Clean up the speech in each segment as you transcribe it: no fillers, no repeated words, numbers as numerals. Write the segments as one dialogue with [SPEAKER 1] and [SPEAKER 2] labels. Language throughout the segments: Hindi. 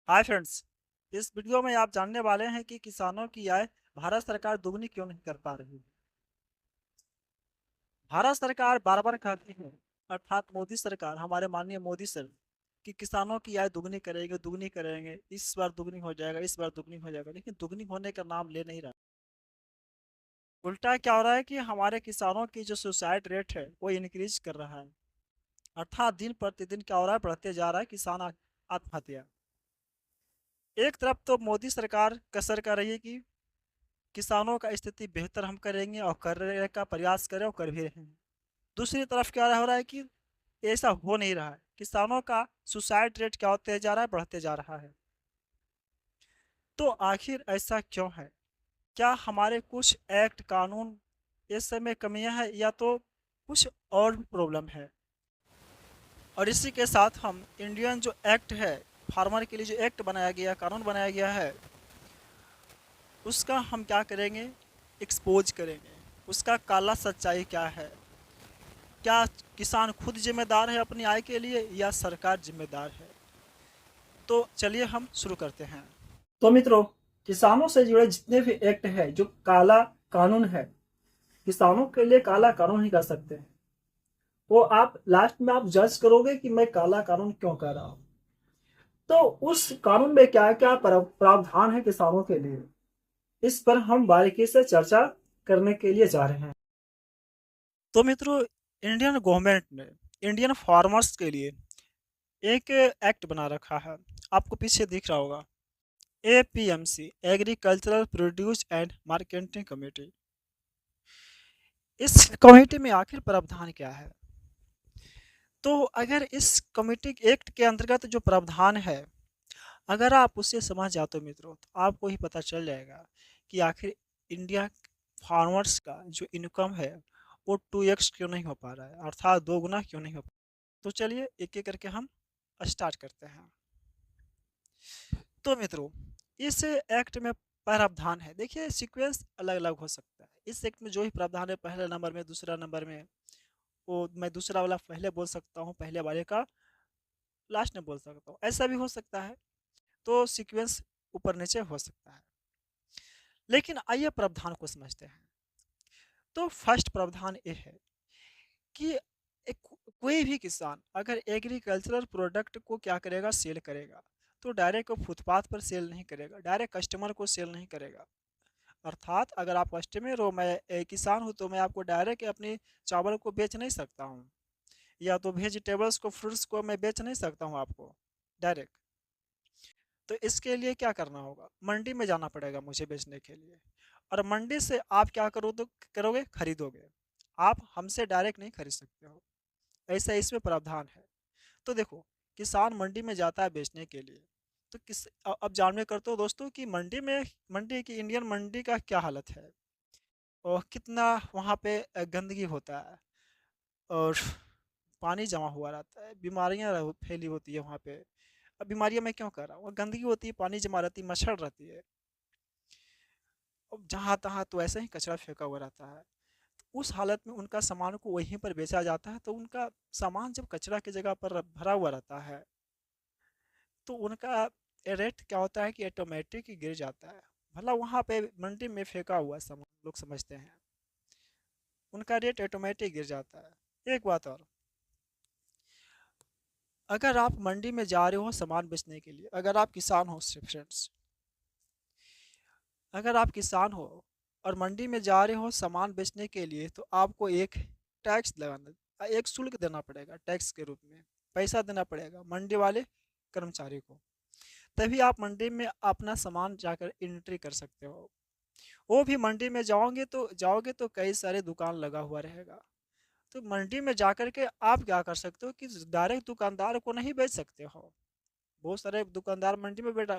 [SPEAKER 1] Hi friends. इस वीडियो में आप जानने वाले हैं कि किसानों की आय भारत सरकार दुगनी क्यों नहीं कर पा रही। भारत सरकार बार बार कहती है, अर्थात मोदी सरकार, हमारे माननीय मोदी सर, कि किसानों की आय दुगनी करेंगे, इस बार दुगनी हो जाएगा, इस बार दुगनी हो जाएगा, लेकिन दुगनी होने का नाम ले नहीं रहा। उल्टा क्या हो रहा है कि हमारे किसानों की जो सुसाइड रेट है वो इंक्रीज कर रहा है। अर्थात दिन प्रतिदिन क्या हो रहा है, बढ़ते जा रहा है किसान आत्महत्या। एक तरफ तो मोदी सरकार कसर कर रही है कि किसानों का स्थिति बेहतर हम करेंगे और करने का प्रयास करें और कर भी रहे हैं। दूसरी तरफ क्या हो रहा है कि ऐसा हो नहीं रहा है, किसानों का सुसाइड रेट क्या होते जा रहा है, बढ़ते जा रहा है। तो आखिर ऐसा क्यों है? क्या हमारे कुछ एक्ट कानून इस समय कमियां हैं या तो कुछ और प्रॉब्लम है? और इसी के साथ हम इंडियन जो एक्ट है, फार्मर के लिए जो एक्ट बनाया गया, कानून बनाया गया है, उसका हम क्या करेंगे, एक्सपोज करेंगे। उसका काला सच्चाई क्या है? क्या किसान खुद जिम्मेदार है अपनी आय के लिए या सरकार जिम्मेदार है? तो चलिए हम शुरू करते हैं। तो मित्रों, किसानों से जुड़े जितने भी एक्ट है, जो काला कानून है, किसानों के लिए काला कानून ही कर सकते हैं। वो आप लास्ट में आप जज करोगे कि मैं काला कानून क्यों कर रहा हूं। तो उस कानून में क्या क्या प्रावधान है किसानों के लिए, इस पर हम बारीकी से चर्चा करने के लिए जा रहे हैं। तो मित्रों, इंडियन गवर्नमेंट ने इंडियन फार्मर्स के लिए एक एक्ट बना रखा है, आपको पीछे दिख रहा होगा, APMC, agricultural produce and marketing committee. इस कमेटी में आखिर प्रावधान क्या है? तो अगर इस कमेटी एक्ट के अंतर्गत जो प्रावधान है, अगर आप उसे समझ जाते हो मित्रों, तो आपको ही पता चल जाएगा कि आखिर इंडिया फार्मर्स का जो इनकम है वो 2x क्यों नहीं हो पा रहा है, अर्थात 2 गुना क्यों नहीं हो पा रहा। तो चलिए एक एक करके हम स्टार्ट करते हैं। तो मित्रों, इस एक्ट में प्रावधान है, देखिए सीक्वेंस अलग अलग हो सकता है। इस एक्ट में जो ही प्रावधान है, पहले नंबर में, दूसरा नंबर में, वो मैं दूसरा वाला पहले बोल सकता हूँ, पहले वाले का लास्ट में बोल सकता हूँ, ऐसा भी हो सकता है। तो सीक्वेंस ऊपर नीचे हो सकता है। लेकिन आइए प्रावधान को समझते हैं। तो फर्स्ट प्रावधान ये है कि एक कोई भी किसान अगर एग्रीकल्चरल प्रोडक्ट को क्या करेगा, सेल करेगा, तो डायरेक्ट वो फुटपाथ पर सेल नहीं करेगा, डायरेक्ट कस्टमर को सेल नहीं करेगा। अर्थात अगर आप कस्टमर हो, मैं किसान हूँ, तो मैं आपको डायरेक्ट अपनी चावल को बेच नहीं सकता हूँ, या तो वेजिटेबल्स को, फ्रूट्स को मैं बेच नहीं सकता हूँ आपको डायरेक्ट। तो इसके लिए क्या करना होगा, मंडी में जाना पड़ेगा मुझे बेचने के लिए। और मंडी से आप क्या करोगे, खरीदोगे। आप हमसे डायरेक्ट नहीं खरीद सकते हो, ऐसा इसमें प्रावधान है। तो देखो, किसान मंडी में जाता है बेचने के लिए, तो अब जानवे करते हो दोस्तों कि मंडी की, इंडियन मंडी का क्या हालत है, और कितना वहाँ पे गंदगी होता है, और पानी जमा हुआ रहता है, बीमारियाँ फैली होती है वहाँ पे। अब बीमारियाँ मैं क्यों कह रहा हूँ, गंदगी होती है, पानी जमा रहती है, मच्छर रहती है, अब जहाँ तहाँ तो ऐसे ही कचरा फेंका हुआ रहता है। उस हालत में उनका सामान को वहीं पर बेचा जाता है, तो उनका सामान जब कचरा की जगह पर भरा हुआ रहता है, तो उनका रेट क्या होता है कि ऑटोमेटिक गिर जाता है। भला वहाँ पे मंडी में फेंका हुआ सामान लोग समझते हैं, उनका रेट ऑटोमेटिक गिर जाता है। एक बात और, अगर आप मंडी में जा रहे हो सामान बेचने के लिए, अगर आप किसान हो, सिर्फ फ्रेंड्स, अगर आप किसान हो और मंडी में जा रहे हो सामान बेचने के लिए, तो आपको एक टैक्स लगाना, एक शुल्क देना पड़ेगा, टैक्स के रूप में पैसा देना पड़ेगा मंडी वाले कर्मचारी को। तभी आप मंडी में अपना सामान जाकर एंट्री कर सकते हो। वो भी मंडी में जाओगे तो कई सारे दुकान लगा हुआ रहेगा। तो मंडी में जाकर के आप क्या कर सकते हो कि डायरेक्ट दुकानदार को नहीं बेच सकते हो। बहुत सारे दुकानदार मंडी में बैठा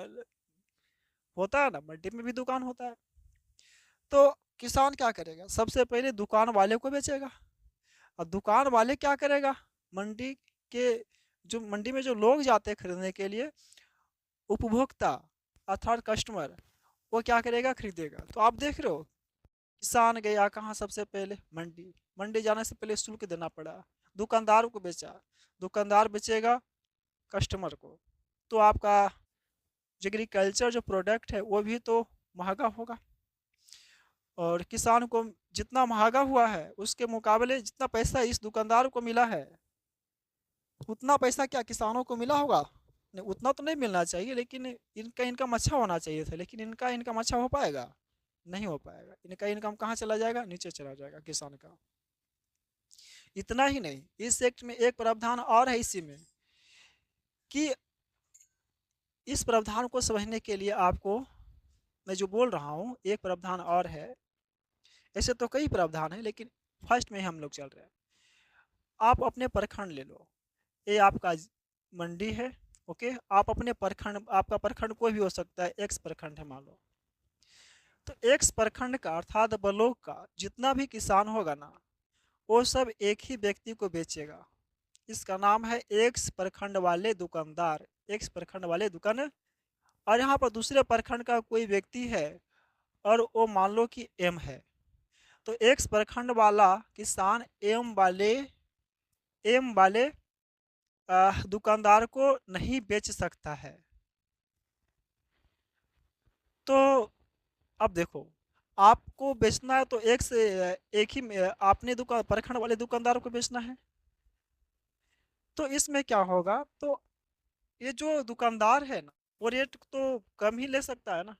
[SPEAKER 1] होता है ना, मंडी में भी दुकान होता है। तो किसान क्या करेगा, सबसे पहले दुकान वाले को बेचेगा। और दुकान वाले क्या करेगा, मंडी के, जो मंडी में जो लोग जाते हैं खरीदने के लिए, उपभोक्ता अर्थात कस्टमर, वो क्या करेगा, खरीदेगा। तो आप देख रहे हो, किसान गया कहाँ, सबसे पहले मंडी। मंडी जाने से पहले शुल्क देना पड़ा, दुकानदार को बेचा, दुकानदार बेचेगा कस्टमर को। तो आपका जो एग्रीकल्चर जो प्रोडक्ट है वो भी तो महंगा होगा, और किसान को जितना महंगा हुआ है उसके मुकाबले जितना पैसा इस दुकानदार को मिला है उतना पैसा क्या किसानों को मिला होगा? नहीं, उतना तो नहीं मिलना चाहिए, लेकिन इनका इनकम अच्छा होना चाहिए था, लेकिन इनका इनकम अच्छा हो पाएगा? नहीं हो पाएगा। इनका इनकम कहाँ चला जाएगा? नीचे चला जाएगा किसान का। इतना ही नहीं, इस एक्ट में एक प्रावधान और है इसी में, कि इस प्रावधान को समझने के लिए आपको मैं जो बोल रहा हूँ एक प्रावधान और है। ऐसे तो कई प्रावधान है, लेकिन फर्स्ट में हम लोग चल रहे हैं। आप अपने प्रखंड ले लो, ये आपका मंडी है, ओके। आप अपने प्रखंड, आपका प्रखंड कोई भी हो सकता है, एक्स प्रखंड है मान लो, तो एक्स प्रखंड का अर्थात ब्लॉक का जितना भी किसान होगा ना, वो सब एक ही व्यक्ति को बेचेगा। इसका नाम है एक्स प्रखंड वाले दुकानदार, एक्स प्रखंड वाले दुकान। और यहाँ पर दूसरे प्रखंड का कोई व्यक्ति है और वो मान लो कि एम है, तो एक्स प्रखंड वाला किसान एम वाले दुकानदार को नहीं बेच सकता है। तो अब देखो, आपको बेचना है तो एक ही आपने दुकान प्रखंड वाले दुकानदार को बेचना है, तो इसमें क्या होगा? तो ये जो दुकानदार है ना, वो रेट तो कम ही ले सकता है ना,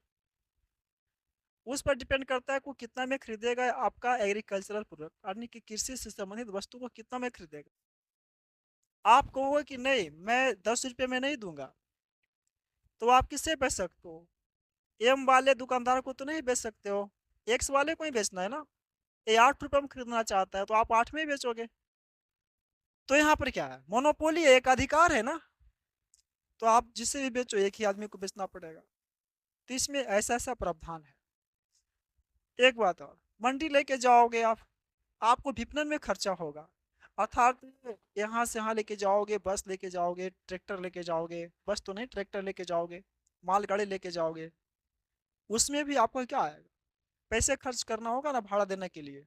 [SPEAKER 1] उस पर डिपेंड करता है को कितना में खरीदेगा आपका एग्रीकल्चरल प्रोडक्ट, यानी कि कृषि से संबंधित वस्तु को कितना में खरीदेगा। आप कहोगे कि नहीं मैं 10 रुपये में नहीं दूंगा, तो आप किससे बेच सकते हो? एम वाले दुकानदार को तो नहीं बेच सकते हो, एक्स वाले को ही बेचना है ना। ये 8 रुपये में खरीदना चाहता है तो आप 8 में ही बेचोगे। तो यहाँ पर क्या है? मोनोपोली है, एक अधिकार है ना, तो आप जिससे भी बेचो एक ही आदमी को बेचना पड़ेगा। तो इसमें ऐसा ऐसा प्रावधान है। एक बात और, मंडी लेके जाओगे आप, आपको विपणन में खर्चा होगा, अर्थात यहाँ से यहाँ लेके जाओगे, बस लेके जाओगे, ट्रैक्टर लेके जाओगे, बस तो नहीं ट्रैक्टर लेके जाओगे, मालगाड़ी लेके जाओगे, उसमें भी आपको क्या आएगा? पैसे खर्च करना होगा ना भाड़ा देने के लिए,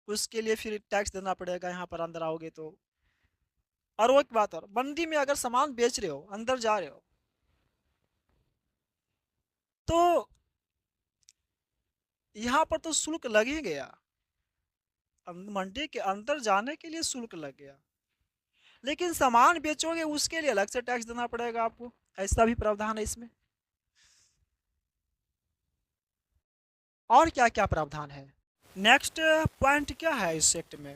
[SPEAKER 1] उसके लिए फिर टैक्स देना पड़ेगा यहाँ पर अंदर आओगे तो। और वो एक बात और, मंडी में अगर सामान बेच रहे हो, अंदर जा रहे हो, तो यहाँ पर तो शुल्क लग ही गया, मंडी के अंदर जाने के लिए शुल्क लग गया, लेकिन सामान बेचोगे उसके लिए अलग से टैक्स देना पड़ेगा आपको। ऐसा भी प्रावधान है इसमें। और क्या क्या प्रावधान है? नेक्स्ट पॉइंट क्या है इस एक्ट में?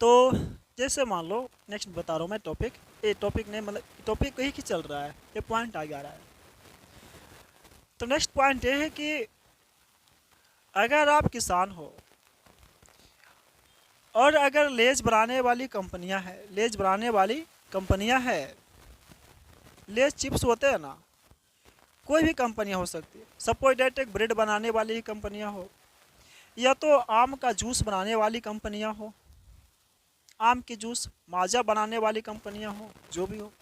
[SPEAKER 1] तो जैसे मान लो, नेक्स्ट बता रहा हूँ मैं टॉपिक, ये टॉपिक नहीं मतलब टॉपिक ही चल रहा है, ये पॉइंट आगे आ रहा है। तो नेक्स्ट पॉइंट ये है कि अगर आप किसान हो और अगर लेज बनाने वाली कंपनियां हैं, लेज बनाने वाली कंपनियां हैं, लेज चिप्स होते हैं ना, कोई भी कंपनियां हो सकती है, सपोज डेट एक ब्रेड बनाने वाली कंपनियां हो, या तो आम का जूस बनाने वाली कंपनियां हो, आम की जूस माजा बनाने वाली कंपनियां हो, जो भी हो,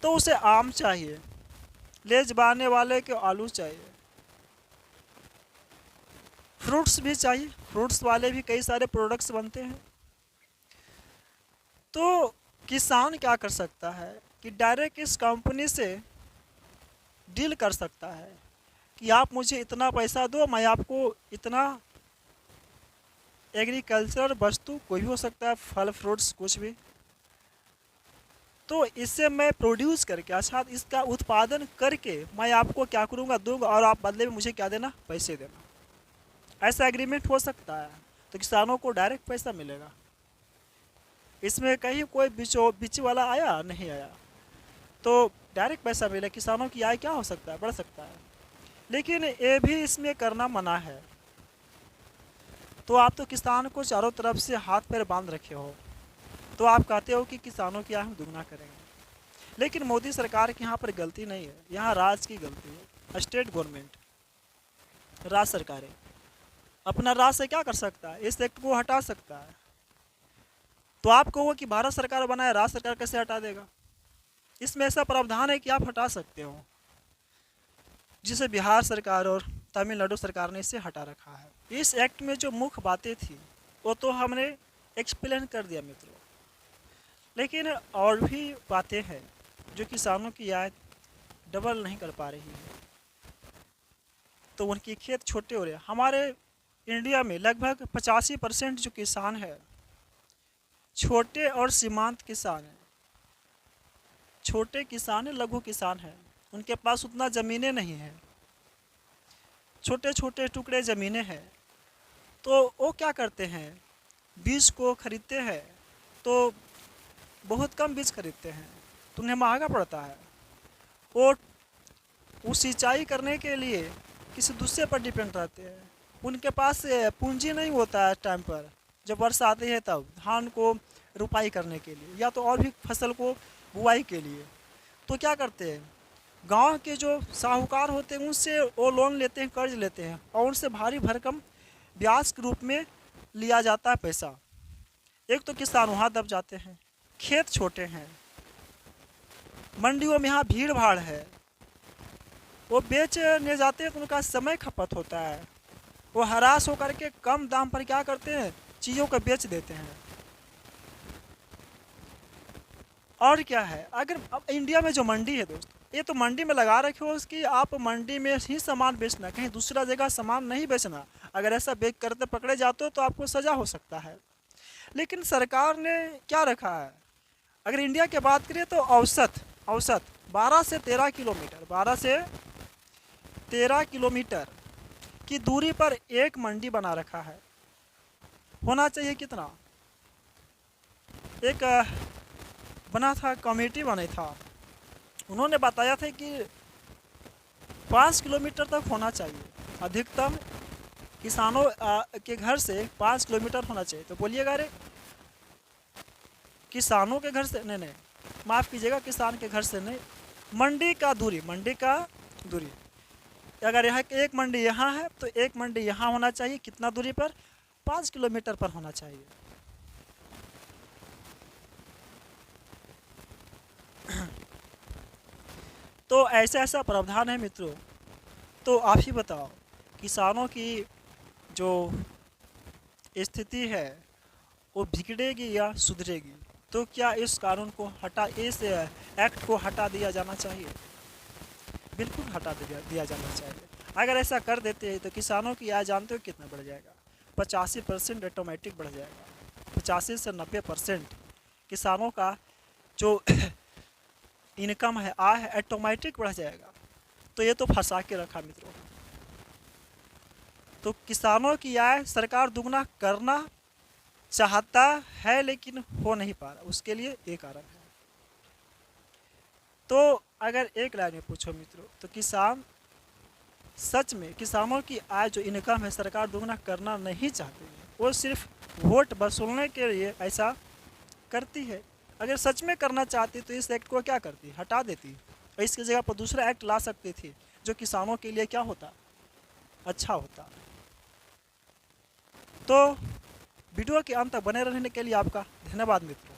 [SPEAKER 1] तो उसे आम चाहिए, लेज बनाने वाले को आलू चाहिए, फ्रूट्स भी चाहिए, फ्रूट्स वाले भी कई सारे प्रोडक्ट्स बनते हैं। तो किसान क्या कर सकता है कि डायरेक्ट इस कंपनी से डील कर सकता है कि आप मुझे इतना पैसा दो, मैं आपको इतना एग्रीकल्चर वस्तु, कोई भी हो सकता है, फल फ्रूट्स कुछ भी, तो इससे मैं प्रोड्यूस करके अर्थात इसका उत्पादन करके मैं आपको क्या करूँगा, दूंगा, और आप बदले में मुझे क्या देना? पैसे देना। ऐसा एग्रीमेंट हो सकता है, तो किसानों को डायरेक्ट पैसा मिलेगा। इसमें कहीं कोई बीच वाला आया नहीं आया, तो डायरेक्ट पैसा मिले, किसानों की आय क्या हो सकता है? बढ़ सकता है। लेकिन ये भी इसमें करना मना है। तो आप तो किसान को चारों तरफ से हाथ पैर बांध रखे हो, तो आप कहते हो कि किसानों की आय हम दुगना करेंगे, लेकिन मोदी सरकार की यहाँ पर गलती नहीं है, यहाँ राज्य की गलती है। स्टेट गवर्नमेंट, राज्य सरकारें अपना राज्य से क्या कर सकता है? इस एक्ट को हटा सकता है। तो आप कहो कि भारत सरकार बनाए, राज्य सरकार कैसे हटा देगा? इसमें ऐसा प्रावधान है कि आप हटा सकते हो, जिसे बिहार सरकार और तमिलनाडु सरकार ने इसे हटा रखा है। इस एक्ट में जो मुख्य बातें थी वो तो हमने एक्सप्लेन कर दिया मित्रों, लेकिन और भी बातें हैं जो किसानों की आय डबल नहीं कर पा रही है, तो उनके खेत छोटे हो रहे हैं। हमारे इंडिया में लगभग 85% जो किसान है छोटे और सीमांत किसान हैं। छोटे किसान हैं, लघु किसान हैं, उनके पास उतना ज़मीनें नहीं हैं, छोटे छोटे टुकड़े ज़मीनें हैं। तो वो क्या करते हैं, बीज को खरीदते हैं तो बहुत कम बीज खरीदते हैं, तो उन्हें महंगा पड़ता है। वो सिंचाई करने के लिए किसी दूसरे पर डिपेंड रहते हैं। उनके पास पूंजी नहीं होता है टाइम पर, जब वर्षा आती है तब धान को रुपाई करने के लिए या तो और भी फसल को बुआई के लिए। तो क्या करते हैं, गांव के जो साहूकार होते हैं उनसे वो लोन लेते हैं, कर्ज लेते हैं, और उनसे भारी भरकम ब्याज के रूप में लिया जाता है पैसा। एक तो किसान वहाँ दब जाते हैं, खेत छोटे हैं, मंडियों में यहाँ भीड़ भाड़ है, वो बेचने जाते हैं तो उनका समय खपत होता है। वो हरास होकर के कम दाम पर क्या करते हैं, चीज़ों को बेच देते हैं। और क्या है, अगर अब इंडिया में जो मंडी है दोस्तों, ये तो मंडी में लगा रखे हो कि आप मंडी में ही सामान बेचना, कहीं दूसरा जगह सामान नहीं बेचना। अगर ऐसा बेच करते पकड़े जाते हो तो आपको सज़ा हो सकता है। लेकिन सरकार ने क्या रखा है, अगर इंडिया की बात करें तो औसत 12 से 13 किलोमीटर 12 से 13 किलोमीटर की दूरी पर एक मंडी बना रखा है। होना चाहिए कितना, एक बना था, कमेटी बनी था, उन्होंने बताया था कि 5 किलोमीटर तक होना चाहिए अधिकतम, किसानों के घर से 5 किलोमीटर होना चाहिए। तो बोलिएगा अरे किसानों के घर से नहीं, माफ़ कीजिएगा, किसान के घर से नहीं, मंडी का दूरी अगर यहाँ एक मंडी यहाँ है तो एक मंडी यहाँ होना चाहिए, कितना दूरी पर, 5 किलोमीटर पर होना चाहिए। तो ऐसा प्रावधान है मित्रों। तो आप ही बताओ, किसानों की जो स्थिति है वो बिगड़ेगी या सुधरेगी? तो क्या इस कानून को इस एक्ट को हटा दिया जाना चाहिए? बिल्कुल हटा दिया जाना चाहिए। अगर ऐसा कर देते हैं तो किसानों की आय जानते हो कितना बढ़ जाएगा, 85% ऑटोमेटिक बढ़ जाएगा। 85 से 90% किसानों का जो इनकम है, आय है, ऑटोमेटिक बढ़ जाएगा। तो ये तो फंसा के रखा मित्रों। तो किसानों की आय सरकार दुगना करना चाहता है लेकिन हो नहीं पा रहा, उसके लिए एक कारण है। तो अगर एक लाइन में पूछो मित्रों, तो किसान सच में, किसानों की आय जो इनकम है सरकार दुगना करना नहीं चाहती है, वो सिर्फ वोट वसूलने के लिए ऐसा करती है। अगर सच में करना चाहती तो इस एक्ट को क्या करती, हटा देती, और इसकी जगह पर दूसरा एक्ट ला सकती थी जो किसानों के लिए क्या होता, अच्छा होता। तो वीडियो के अंत तक बने रहने के लिए आपका धन्यवाद मित्रों।